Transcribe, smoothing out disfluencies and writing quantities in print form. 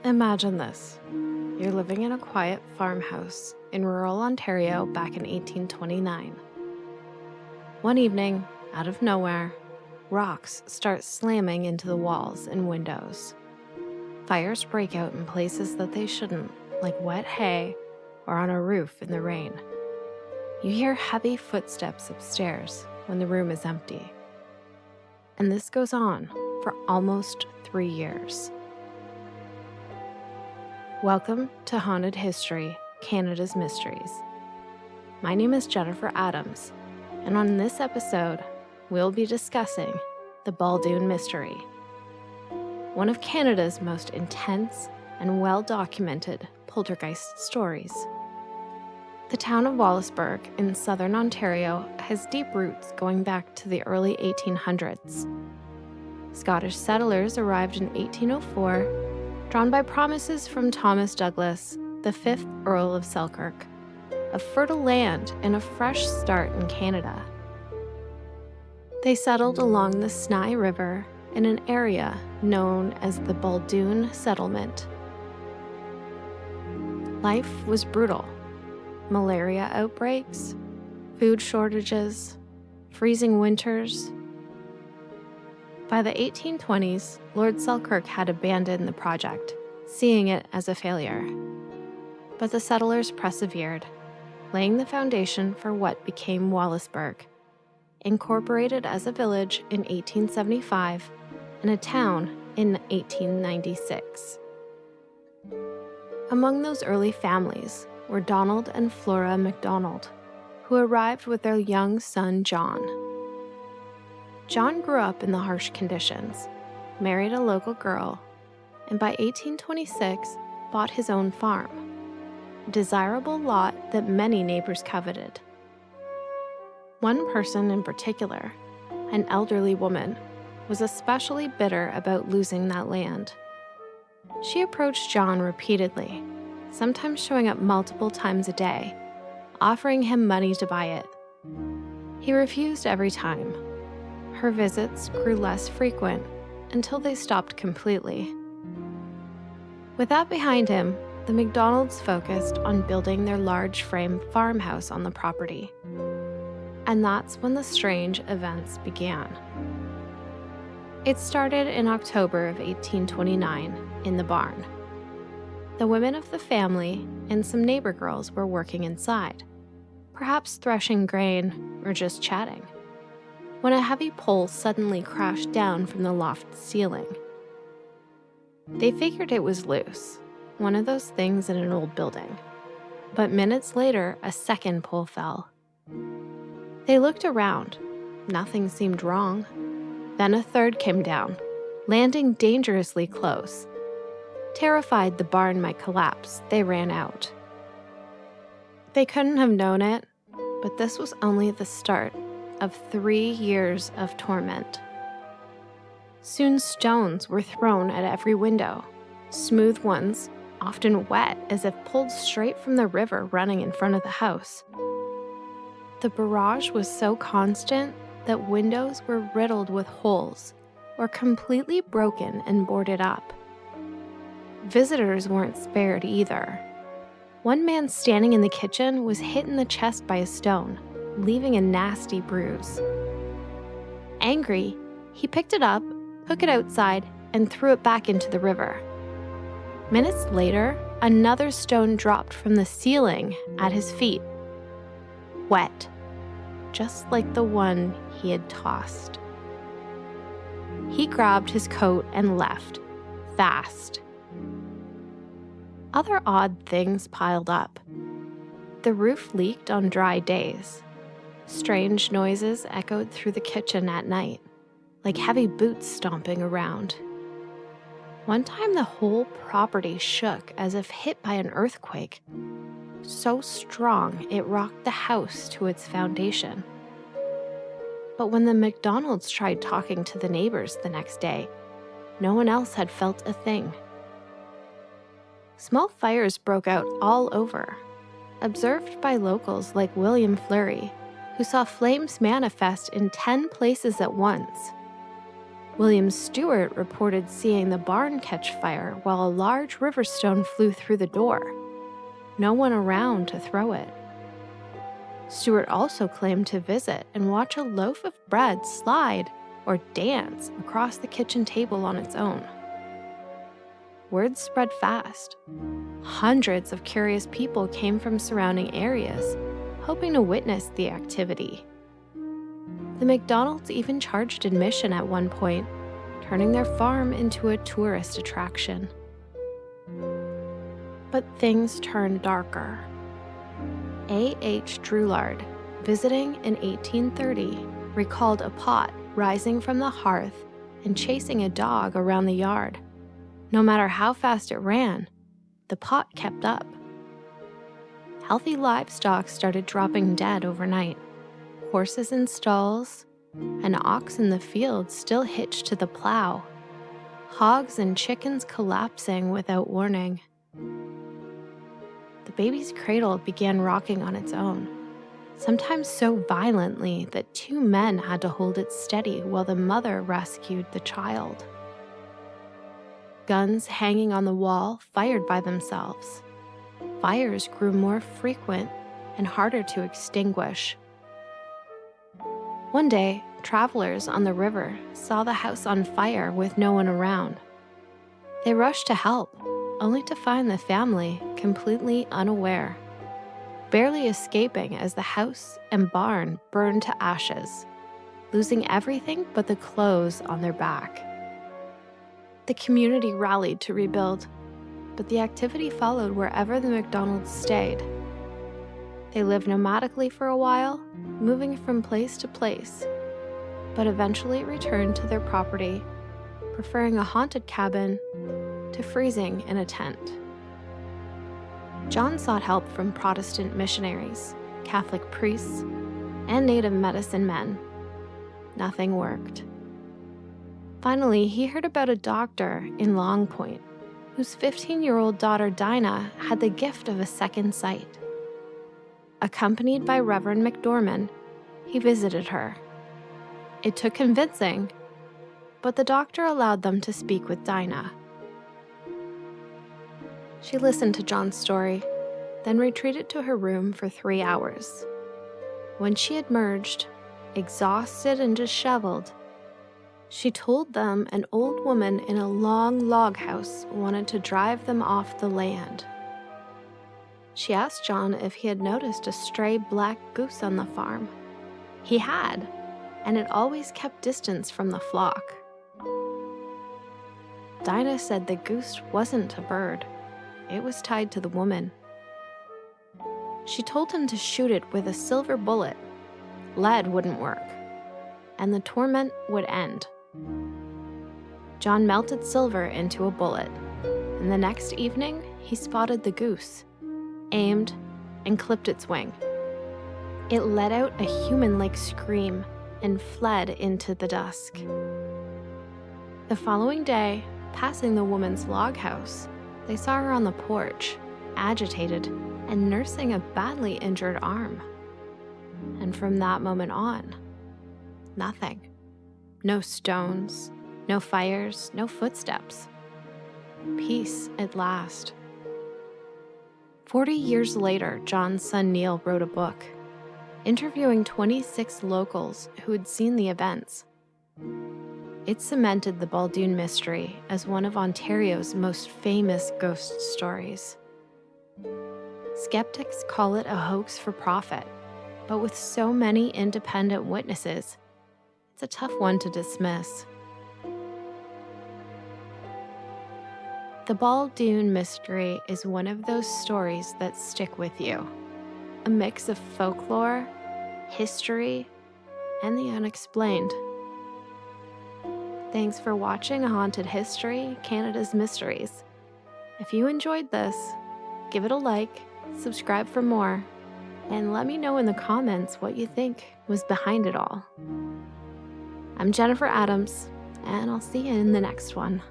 Imagine this. You're living in a quiet farmhouse in rural Ontario back in 1829. One evening, out of nowhere, rocks start slamming into the walls and windows. Fires break out in places that they shouldn't, like wet hay or on a roof in the rain. You hear heavy footsteps upstairs when the room is empty. And this goes on for almost 3 years. Welcome to Haunted History, Canada's Mysteries. My name is Jennifer Adams, and on this episode, we'll be discussing the Baldoon Mystery, one of Canada's most intense and well-documented poltergeist stories. The town of Wallaceburg in southern Ontario has deep roots going back to the early 1800s. Scottish settlers arrived in 1804, drawn by promises from Thomas Douglas, the 5th Earl of Selkirk, of fertile land and a fresh start in Canada. They settled along the Snai River in an area known as the Baldoon Settlement. Life was brutal. Malaria outbreaks, food shortages, freezing winters. By the 1820s, Lord Selkirk had abandoned the project, seeing it as a failure. But the settlers persevered, laying the foundation for what became Wallaceburg, incorporated as a village in 1875 and a town in 1896. Among those early families were Donald and Flora McDonald, who arrived with their young son John. John grew up in the harsh conditions, married a local girl, and by 1826 bought his own farm, a desirable lot that many neighbors coveted. One person in particular, an elderly woman, was especially bitter about losing that land. She approached John repeatedly, sometimes showing up multiple times a day, offering him money to buy it. He refused every time. Her visits grew less frequent until they stopped completely. With that behind him, the McDonalds focused on building their large frame farmhouse on the property. And that's when the strange events began. It started in October of 1829 in the barn. The women of the family and some neighbor girls were working inside, perhaps threshing grain or just chatting, when a heavy pole suddenly crashed down from the loft ceiling. They figured it was loose, one of those things in an old building. But minutes later, a second pole fell. They looked around. Nothing seemed wrong. Then a third came down, landing dangerously close. Terrified the barn might collapse, they ran out. They couldn't have known it, but this was only the start of 3 years of torment. Soon stones were thrown at every window, smooth ones, often wet as if pulled straight from the river running in front of the house. The barrage was so constant that windows were riddled with holes or completely broken and boarded up. Visitors weren't spared either. One man standing in the kitchen was hit in the chest by a stone, leaving a nasty bruise. Angry, he picked it up, took it outside, and threw it back into the river. Minutes later, another stone dropped from the ceiling at his feet. Wet, just like the one he had tossed. He grabbed his coat and left, fast. Other odd things piled up. The roof leaked on dry days. Strange noises echoed through the kitchen at night, like heavy boots stomping around. One time the whole property shook as if hit by an earthquake, so strong it rocked the house to its foundation. But when the McDonalds tried talking to the neighbors the next day, no one else had felt a thing. Small fires broke out all over, observed by locals like William Fleury, who saw flames manifest in 10 places at once. William Stewart reported seeing the barn catch fire while a large river stone flew through the door. No one around to throw it. Stewart also claimed to visit and watch a loaf of bread slide or dance across the kitchen table on its own. Word spread fast. Hundreds of curious people came from surrounding areas, hoping to witness the activity. The McDonalds even charged admission at one point, turning their farm into a tourist attraction. But things turned darker. A.H. Droulard, visiting in 1830, recalled a pot rising from the hearth and chasing a dog around the yard. No matter how fast it ran, the pot kept up. Healthy livestock started dropping dead overnight. Horses in stalls, and ox in the field still hitched to the plow. Hogs and chickens collapsing without warning. The baby's cradle began rocking on its own, sometimes so violently that two men had to hold it steady while the mother rescued the child. Guns hanging on the wall fired by themselves. Fires grew more frequent and harder to extinguish. One day, travelers on the river saw the house on fire with no one around. They rushed to help, only to find the family completely unaware, barely escaping as the house and barn burned to ashes, losing everything but the clothes on their back. The community rallied to rebuild, but the activity followed wherever the McDonalds stayed. They lived nomadically for a while, moving from place to place, but eventually returned to their property, preferring a haunted cabin to freezing in a tent. John sought help from Protestant missionaries, Catholic priests, and native medicine men. Nothing worked. Finally, he heard about a doctor in Long Point, whose 15-year-old daughter Dinah had the gift of a second sight. Accompanied by Reverend McDormand, he visited her. It took convincing, but the doctor allowed them to speak with Dinah. She listened to John's story, then retreated to her room for 3 hours. When she had emerged, exhausted and disheveled, she told them an old woman in a long log house wanted to drive them off the land. She asked John if he had noticed a stray black goose on the farm. He had, and it always kept distance from the flock. Dinah said the goose wasn't a bird. It was tied to the woman. She told him to shoot it with a silver bullet. Lead wouldn't work, and the torment would end. John melted silver into a bullet, and the next evening he spotted the goose, aimed, and clipped its wing. It let out a human-like scream and fled into the dusk. The following day, passing the woman's log house, they saw her on the porch, agitated and nursing a badly injured arm. And from that moment on, nothing. No stones, no fires, no footsteps. Peace at last. 40 years later, John's son Neil wrote a book, interviewing 26 locals who had seen the events. It cemented the Baldoon Mystery as one of Ontario's most famous ghost stories. Skeptics call it a hoax for profit, but with so many independent witnesses, it's a tough one to dismiss. The Baldoon Mystery is one of those stories that stick with you. A mix of folklore, history, and the unexplained. Thanks for watching Haunted History, Canada's Mysteries. If you enjoyed this, give it a like, subscribe for more, and let me know in the comments what you think was behind it all. I'm Jennifer Adams, and I'll see you in the next one.